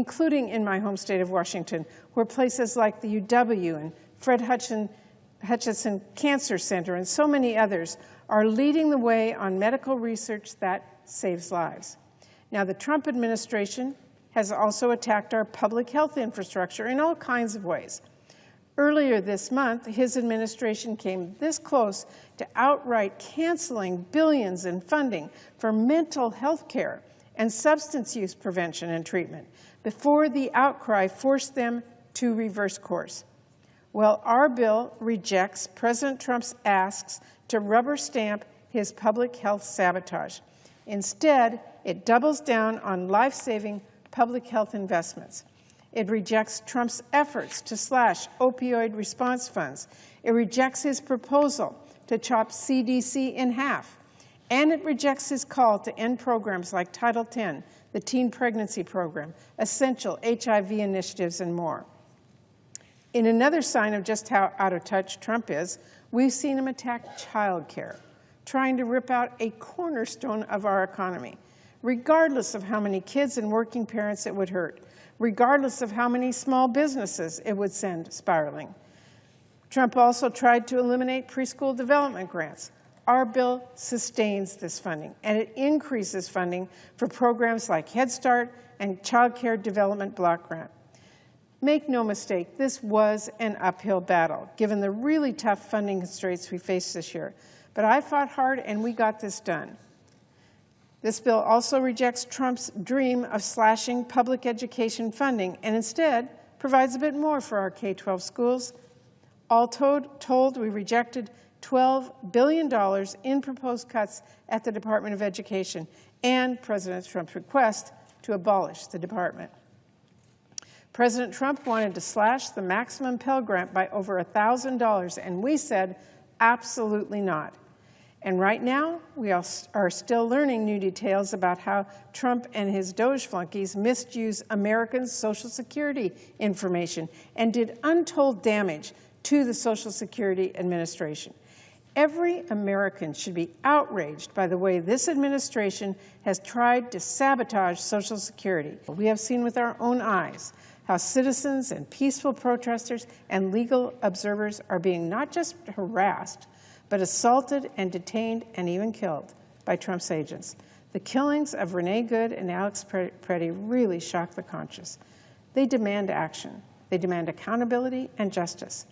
including in my home state of Washington, where places like the UW and Fred Hutchinson Cancer Center and so many others are leading the way on medical research that saves lives. Now, the Trump administration has also attacked our public health infrastructure in all kinds of ways. Earlier this month, his administration came this close to outright canceling billions in funding for mental health care and substance use prevention and treatment before the outcry forced them to reverse course. Well, our bill rejects President Trump's asks to rubber stamp his public health sabotage. Instead, it doubles down on life-saving public health investments. It rejects Trump's efforts to slash opioid response funds. It rejects his proposal to chop CDC in half. And it rejects his call to end programs like Title X, the Teen Pregnancy Program, essential HIV initiatives, and more. In another sign of just how out of touch Trump is, we've seen him attack child care, trying to rip out a cornerstone of our economy, regardless of how many kids and working parents it would hurt, regardless of how many small businesses it would send spiraling. Trump also tried to eliminate preschool development grants. Our bill sustains this funding, and it increases funding for programs like Head Start and Child Care Development Block Grant. Make no mistake, this was an uphill battle, given the really tough funding constraints we faced this year. But I fought hard, and we got this done. This bill also rejects Trump's dream of slashing public education funding and instead provides a bit more for our K-12 schools. All told, we rejected $12 billion in proposed cuts at the Department of Education and President Trump's request to abolish the department. President Trump wanted to slash the maximum Pell Grant by over $1,000, and we said, absolutely not. And right now, we are still learning new details about how Trump and his Doge flunkies misused Americans' Social Security information and did untold damage to the Social Security Administration. Every American should be outraged by the way this administration has tried to sabotage Social Security. We have seen with our own eyes how citizens and peaceful protesters and legal observers are being not just harassed, but assaulted and detained and even killed by Trump's agents. The killings of Renee Good and Alex Preddy really shock the conscience. They demand action. They demand accountability and justice.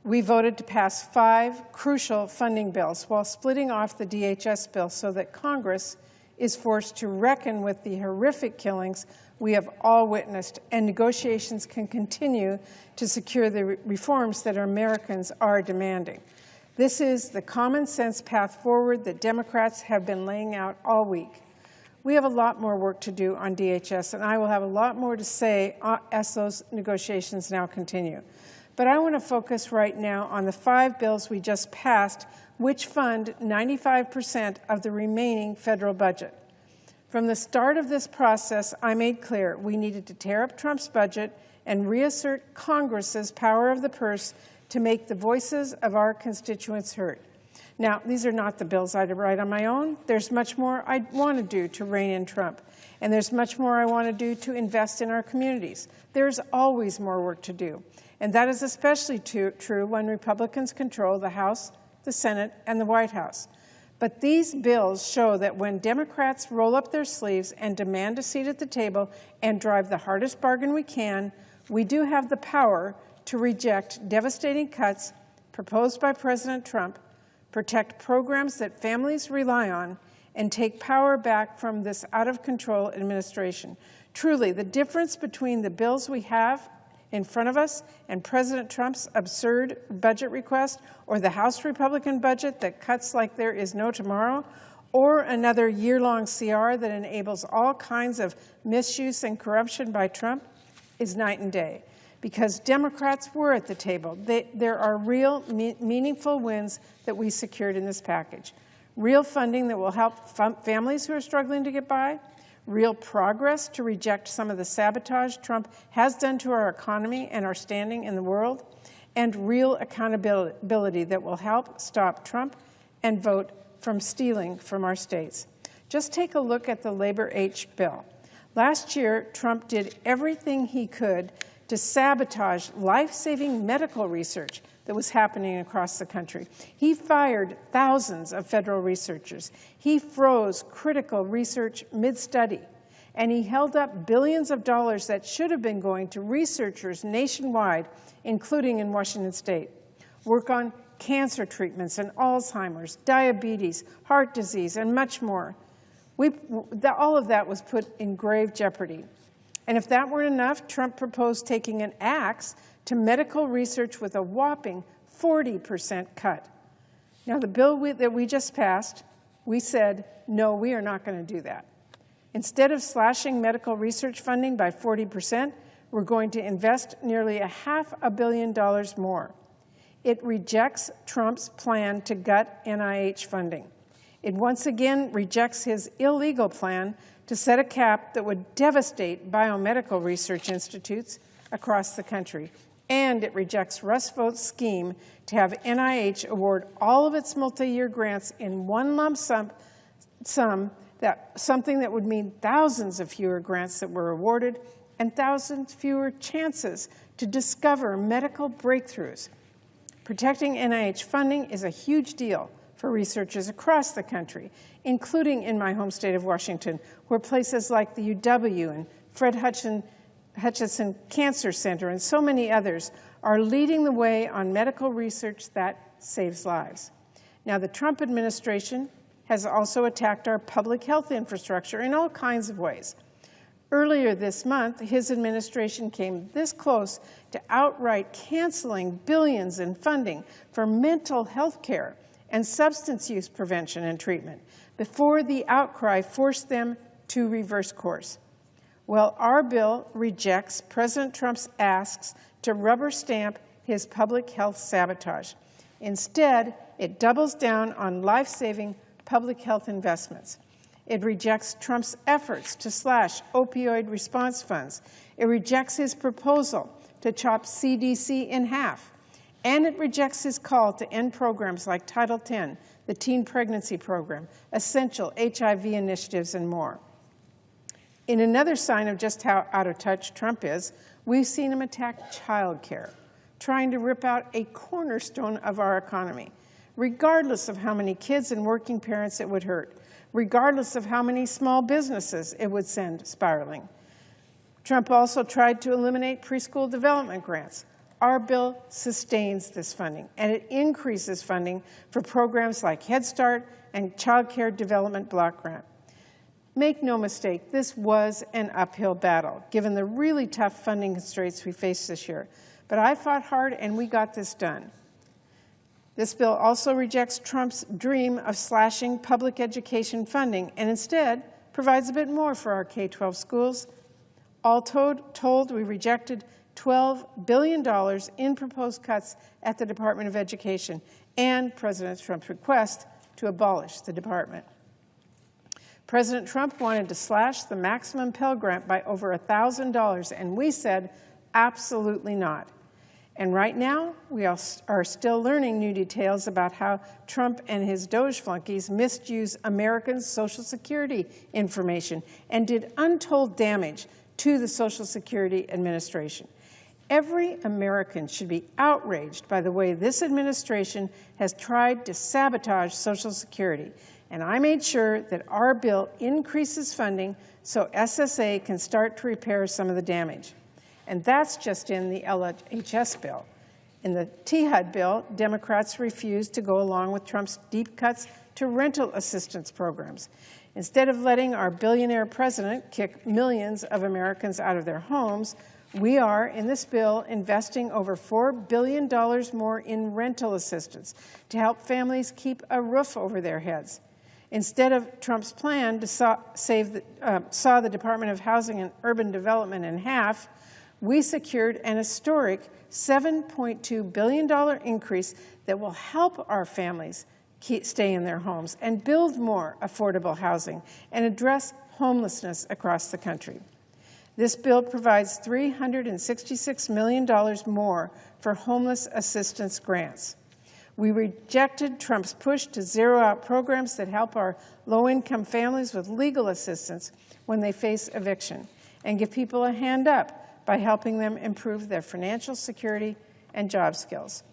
We voted to pass 5 crucial funding bills while splitting off the DHS bill so that Congress is forced to reckon with the horrific killings we have all witnessed, and negotiations can continue to secure the reforms that Americans are demanding. This is the common sense path forward that Democrats have been laying out all week. We have a lot more work to do on DHS, and I will have a lot more to say as those negotiations now continue. But I want to focus right now on the 5 bills we just passed, which fund 95% of the remaining federal budget. From the start of this process, I made clear we needed to tear up Trump's budget and reassert Congress's power of the purse to make the voices of our constituents heard. Now, these are not the bills I'd write on my own. There's much more I want to do to rein in Trump, and there's much more I want to do to invest in our communities. There's always more work to do, and that is especially true when Republicans control the House, the Senate, and the White House. But these bills show that when Democrats roll up their sleeves and demand a seat at the table and drive the hardest bargain we can, we do have the power to reject devastating cuts proposed by President Trump, protect programs that families rely on, and take power back from this out-of-control administration. Truly, the difference between the bills we have in front of us and President Trump's absurd budget request, or the House Republican budget that cuts like there is no tomorrow, or another year-long CR that enables all kinds of misuse and corruption by Trump, is night and day. Because Democrats were at the table, there are real, meaningful wins that we secured in this package. Real funding that will help families who are struggling to get by, real progress to reject some of the sabotage Trump has done to our economy and our standing in the world, and real accountability that will help stop Trump and vote from stealing from our states. Just take a look at the Labor H bill. Last year, Trump did everything he could to sabotage life-saving medical research that was happening across the country. He fired thousands of federal researchers. He froze critical research mid-study. And he held up billions of dollars that should have been going to researchers nationwide, including in Washington state. Work on cancer treatments and Alzheimer's, diabetes, heart disease, and much more. All of that was put in grave jeopardy. And if that weren't enough, Trump proposed taking an axe to medical research with a whopping 40% cut. Now, the bill that we just passed, we said, no, we are not going to do that. Instead of slashing medical research funding by 40%, we're going to invest nearly $500 million more. It rejects Trump's plan to gut NIH funding. It once again rejects his illegal plan to set a cap that would devastate biomedical research institutes across the country. And it rejects Russ Vought's scheme to have NIH award all of its multi-year grants in one lump sum, something that would mean thousands of fewer grants that were awarded and thousands fewer chances to discover medical breakthroughs. Protecting NIH funding is a huge deal for researchers across the country, including in my home state of Washington, where places like the UW and Fred Hutchinson Cancer Center and so many others are leading the way on medical research that saves lives. Now, the Trump administration has also attacked our public health infrastructure in all kinds of ways. Earlier this month, his administration came this close to outright canceling billions in funding for mental health care and substance use prevention and treatment before the outcry forced them to reverse course. Well, our bill rejects President Trump's asks to rubber stamp his public health sabotage. Instead, it doubles down on life-saving public health investments. It rejects Trump's efforts to slash opioid response funds. It rejects his proposal to chop CDC in half. And it rejects his call to end programs like Title X, the Teen Pregnancy Program, essential HIV initiatives, and more. In another sign of just how out of touch Trump is, we've seen him attack child care, trying to rip out a cornerstone of our economy, regardless of how many kids and working parents it would hurt, regardless of how many small businesses it would send spiraling. Trump also tried to eliminate preschool development grants. Our bill sustains this funding, and it increases funding for programs like Head Start and Child Care Development Block Grant. Make no mistake, this was an uphill battle, given the really tough funding constraints we faced this year. But I fought hard, and we got this done. This bill also rejects Trump's dream of slashing public education funding and instead provides a bit more for our K-12 schools. All told, we rejected $12 billion in proposed cuts at the Department of Education and President Trump's request to abolish the department. President Trump wanted to slash the maximum Pell Grant by over $1,000, and we said, absolutely not. And right now, we are still learning new details about how Trump and his Doge flunkies misused Americans' Social Security information and did untold damage to the Social Security Administration. Every American should be outraged by the way this administration has tried to sabotage Social Security. And I made sure that our bill increases funding so SSA can start to repair some of the damage. And that's just in the LHS bill. In the THUD bill, Democrats refused to go along with Trump's deep cuts to rental assistance programs. Instead of letting our billionaire president kick millions of Americans out of their homes, we are, in this bill, investing over $4 billion more in rental assistance to help families keep a roof over their heads. Instead of Trump's plan to saw the Department of Housing and Urban Development in half, we secured an historic $7.2 billion increase that will help our families stay in their homes and build more affordable housing and address homelessness across the country. This bill provides $366 million more for homeless assistance grants. We rejected Trump's push to zero out programs that help our low-income families with legal assistance when they face eviction and give people a hand up by helping them improve their financial security and job skills.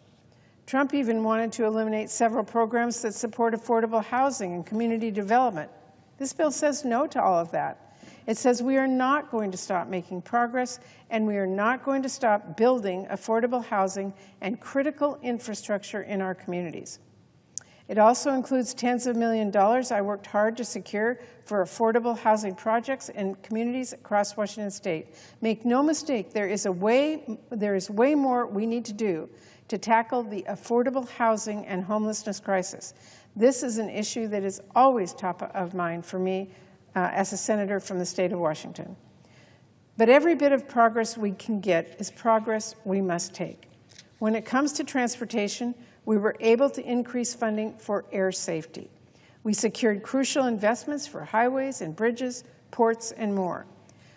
Trump even wanted to eliminate several programs that support affordable housing and community development. This bill says no to all of that. It says we are not going to stop making progress, and we are not going to stop building affordable housing and critical infrastructure in our communities. It also includes tens of millions of dollars I worked hard to secure for affordable housing projects in communities across Washington state. Make no mistake, there is way more we need to do to tackle the affordable housing and homelessness crisis. This is an issue that is always top of mind for me as a senator from the state of Washington. But every bit of progress we can get is progress we must take. When it comes to transportation, we were able to increase funding for air safety. We secured crucial investments for highways and bridges, ports, and more.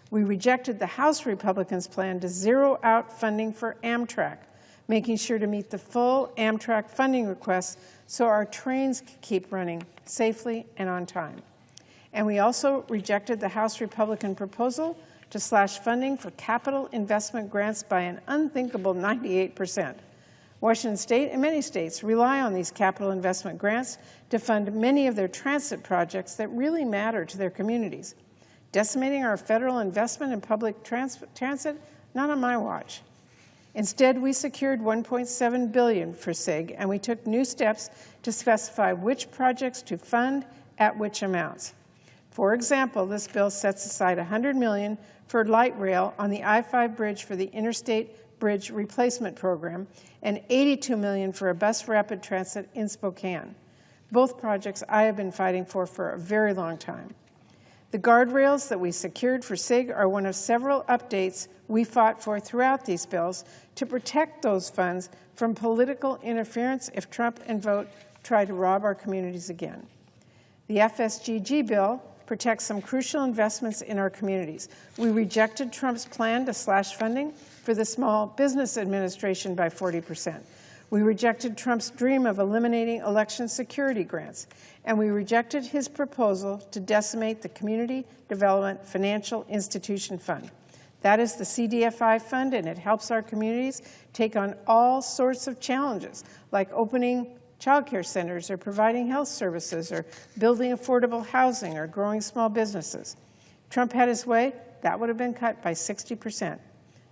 We rejected the House Republicans' plan to zero out funding for Amtrak, making sure to meet the full Amtrak funding requests so our trains can keep running safely and on time. And we also rejected the House Republican proposal to slash funding for capital investment grants by an unthinkable 98%. Washington state and many states rely on these capital investment grants to fund many of their transit projects that really matter to their communities. Decimating our federal investment in public transit? Not on my watch. Instead, we secured $1.7 billion for SIG, and we took new steps to specify which projects to fund at which amounts. For example, this bill sets aside $100 million for light rail on the I-5 bridge for the Interstate Bridge Replacement Program and $82 million for a bus rapid transit in Spokane. Both projects I have been fighting for a very long time. The guardrails that we secured for SIG are one of several updates we fought for throughout these bills to protect those funds from political interference if Trump and vote try to rob our communities again. The FSGG bill protects some crucial investments in our communities. We rejected Trump's plan to slash funding for the Small Business Administration by 40%. We rejected Trump's dream of eliminating election security grants, and we rejected his proposal to decimate the Community Development Financial Institution Fund. That is the CDFI fund, and it helps our communities take on all sorts of challenges, like opening child care centers or providing health services or building affordable housing or growing small businesses. Trump had his way, that would have been cut by 60%.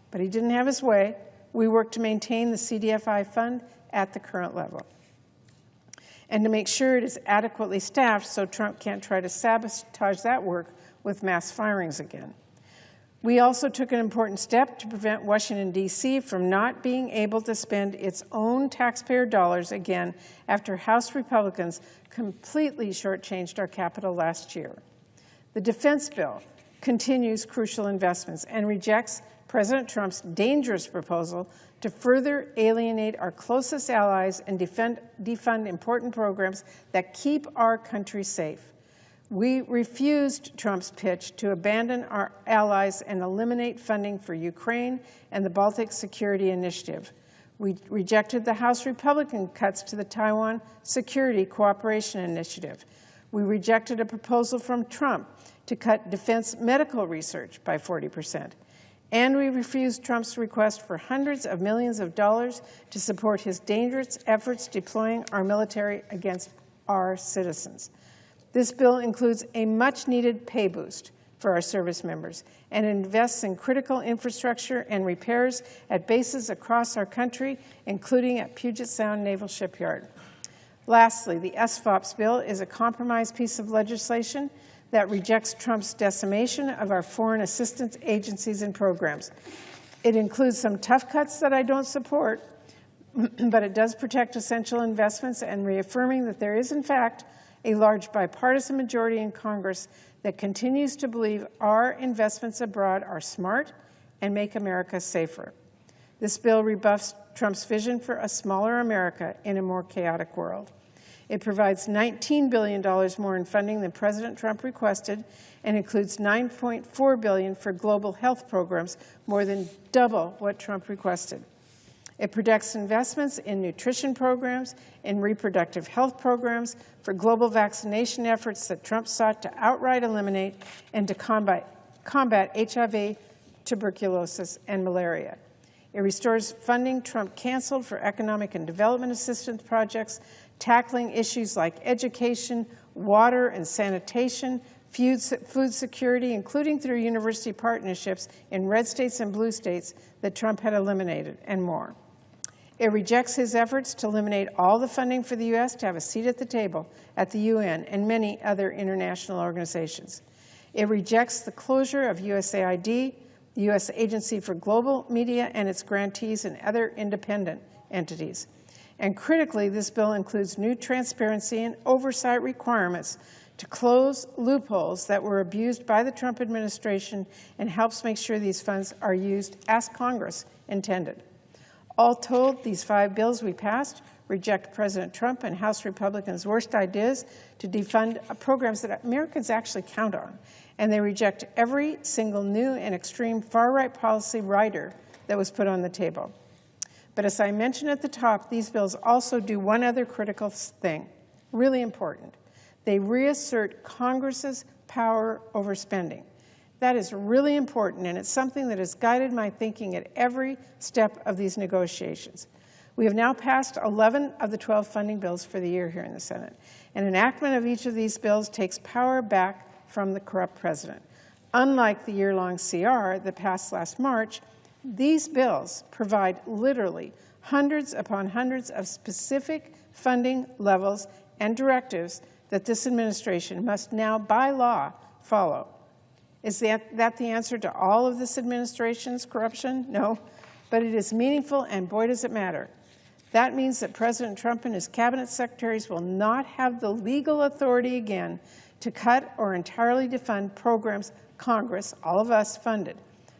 But he didn't have his way. We worked to maintain the CDFI fund at the current level and to make sure it is adequately staffed so Trump can't try to sabotage that work with mass firings again. We also took an important step to prevent Washington, D.C. from not being able to spend its own taxpayer dollars again after House Republicans completely shortchanged our capital last year. The defense bill continues crucial investments and rejects President Trump's dangerous proposal to further alienate our closest allies and defund important programs that keep our country safe. We refused Trump's pitch to abandon our allies and eliminate funding for Ukraine and the Baltic Security Initiative. We rejected the House Republican cuts to the Taiwan Security Cooperation Initiative. We rejected a proposal from Trump to cut defense medical research by 40%. And we refused Trump's request for hundreds of millions of dollars to support his dangerous efforts deploying our military against our citizens. This bill includes a much-needed pay boost for our service members and invests in critical infrastructure and repairs at bases across our country, including at Puget Sound Naval Shipyard. Lastly, the SFOPS bill is a compromise piece of legislation that rejects Trump's decimation of our foreign assistance agencies and programs. It includes some tough cuts that I don't support, but it does protect essential investments and reaffirming that there is, in fact, a large bipartisan majority in Congress that continues to believe our investments abroad are smart and make America safer. This bill rebuffs Trump's vision for a smaller America in a more chaotic world. It provides $19 billion more in funding than President Trump requested and includes $9.4 billion for global health programs, more than double what Trump requested. It projects investments in nutrition programs, in reproductive health programs, for global vaccination efforts that Trump sought to outright eliminate, and to combat HIV, tuberculosis, and malaria. It restores funding Trump canceled for economic and development assistance projects, tackling issues like education, water and sanitation, food security, including through university partnerships in red states and blue states that Trump had eliminated, and more. It rejects his efforts to eliminate all the funding for the U.S. to have a seat at the table at the UN and many other international organizations. It rejects the closure of USAID, the U.S. Agency for Global Media, and its grantees and other independent entities. And critically, this bill includes new transparency and oversight requirements to close loopholes that were abused by the Trump administration and helps make sure these funds are used as Congress intended. All told, these 5 bills we passed reject President Trump and House Republicans' worst ideas to defund programs that Americans actually count on. And they reject every single new and extreme far-right policy rider that was put on the table. But as I mentioned at the top, these bills also do one other critical thing, really important. They reassert Congress's power over spending. That is really important, and it's something that has guided my thinking at every step of these negotiations. We have now passed 11 of the 12 funding bills for the year here in the Senate, and enactment of each of these bills takes power back from the corrupt president. Unlike the year-long CR that passed last March, these bills provide literally hundreds upon hundreds of specific funding levels and directives that this administration must now, by law, follow. Is that the answer to all of this administration's corruption? No, but it is meaningful, and boy, does it matter. That means that President Trump and his cabinet secretaries will not have the legal authority again to cut or entirely defund programs Congress, all of us, funded,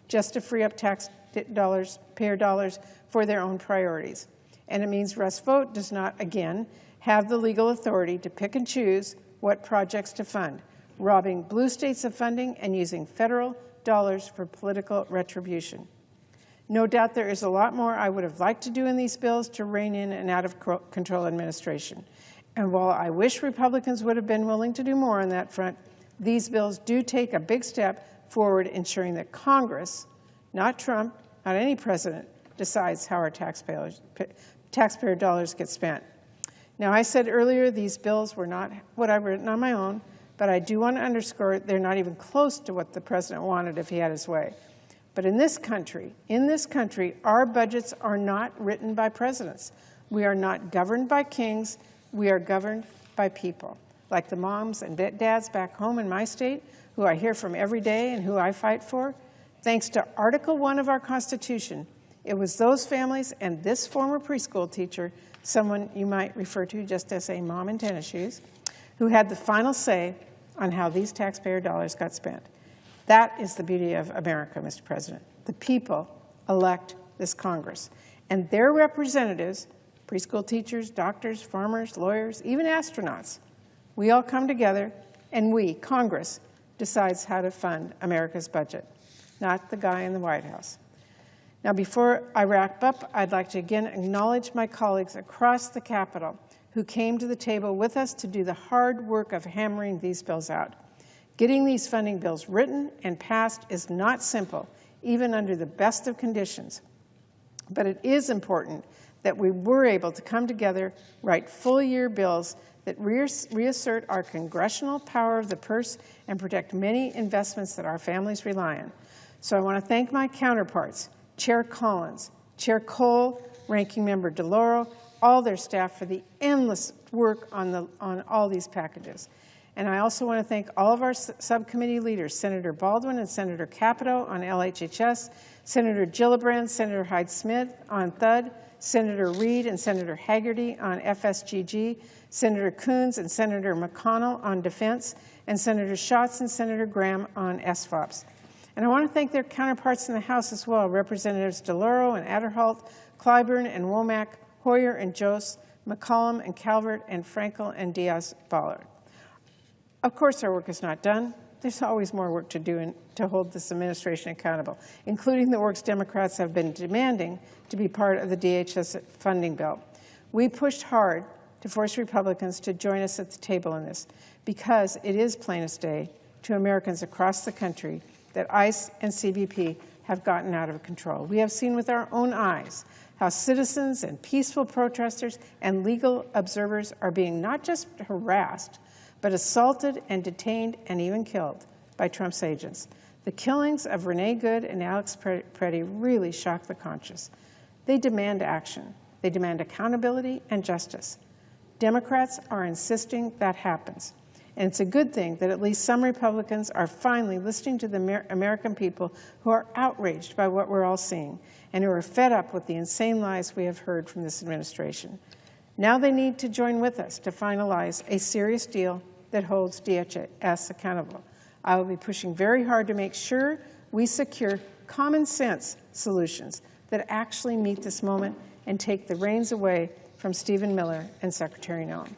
just to free up taxpayer dollars for their own priorities. And it means Russ Vought does not, again, have the legal authority to pick and choose what projects to fund, robbing blue states of funding and using federal dollars for political retribution. No doubt there is a lot more I would have liked to do in these bills to rein in an out-of-control administration. And while I wish Republicans would have been willing to do more on that front, these bills do take a big step forward, ensuring that Congress, not Trump, not any president, decides how our taxpayer dollars get spent. Now, I said earlier these bills were not what I've written on my own, but I do want to underscore they're not even close to what the president wanted if he had his way. But in this country, our budgets are not written by presidents. We are not governed by kings. We are governed by people, like the moms and dads back home in my state, who I hear from every day and who I fight for. Thanks to Article 1 of our Constitution, it was those families and this former preschool teacher, someone you might refer to just as a mom in tennis shoes, who had the final say on how these taxpayer dollars got spent. That is the beauty of America, Mr. President. The people elect this Congress, and their representatives, preschool teachers, doctors, farmers, lawyers, even astronauts, we all come together, and we, Congress, decides how to fund America's budget, not the guy in the White House. Now, before I wrap up, I'd like to again acknowledge my colleagues across the Capitol who came to the table with us to do the hard work of hammering these bills out. Getting these funding bills written and passed is not simple, even under the best of conditions. But it is important that we were able to come together, write full-year bills that reassert our congressional power of the purse and protect many investments that our families rely on. So I want to thank my counterparts, Chair Collins, Chair Cole, Ranking Member DeLauro, all their staff for the endless work on all these packages. And I also want to thank all of our subcommittee leaders, Senator Baldwin and Senator Capito on LHHS, Senator Gillibrand, Senator Hyde-Smith on THUD, Senator Reid and Senator Haggerty on FSGG, Senator Coons and Senator McConnell on defense, and Senator Schatz and Senator Graham on SFOPs. And I want to thank their counterparts in the House as well, Representatives DeLauro and Adderholt, Clyburn and Womack, Hoyer and Jost, McCollum and Calvert, and Frankel and Diaz-Balart. Of course, our work is not done. there's always more work to do to hold this administration accountable, including the works Democrats have been demanding to be part of the DHS funding bill. We pushed hard to force Republicans to join us at the table in this, because it is plain as day to Americans across the country that ICE and CBP have gotten out of control. We have seen with our own eyes how citizens and peaceful protesters and legal observers are being not just harassed, but assaulted and detained and even killed by Trump's agents. The killings of Renee Good and Alex Preddy really shock the conscience. They demand action. They demand accountability and justice. Democrats are insisting that happens. And it's a good thing that at least some Republicans are finally listening to the American people who are outraged by what we're all seeing and who are fed up with the insane lies we have heard from this administration. Now they need to join with us to finalize a serious deal that holds DHS accountable. I will be pushing very hard to make sure we secure common sense solutions that actually meet this moment and take the reins away from Stephen Miller and Secretary Noem.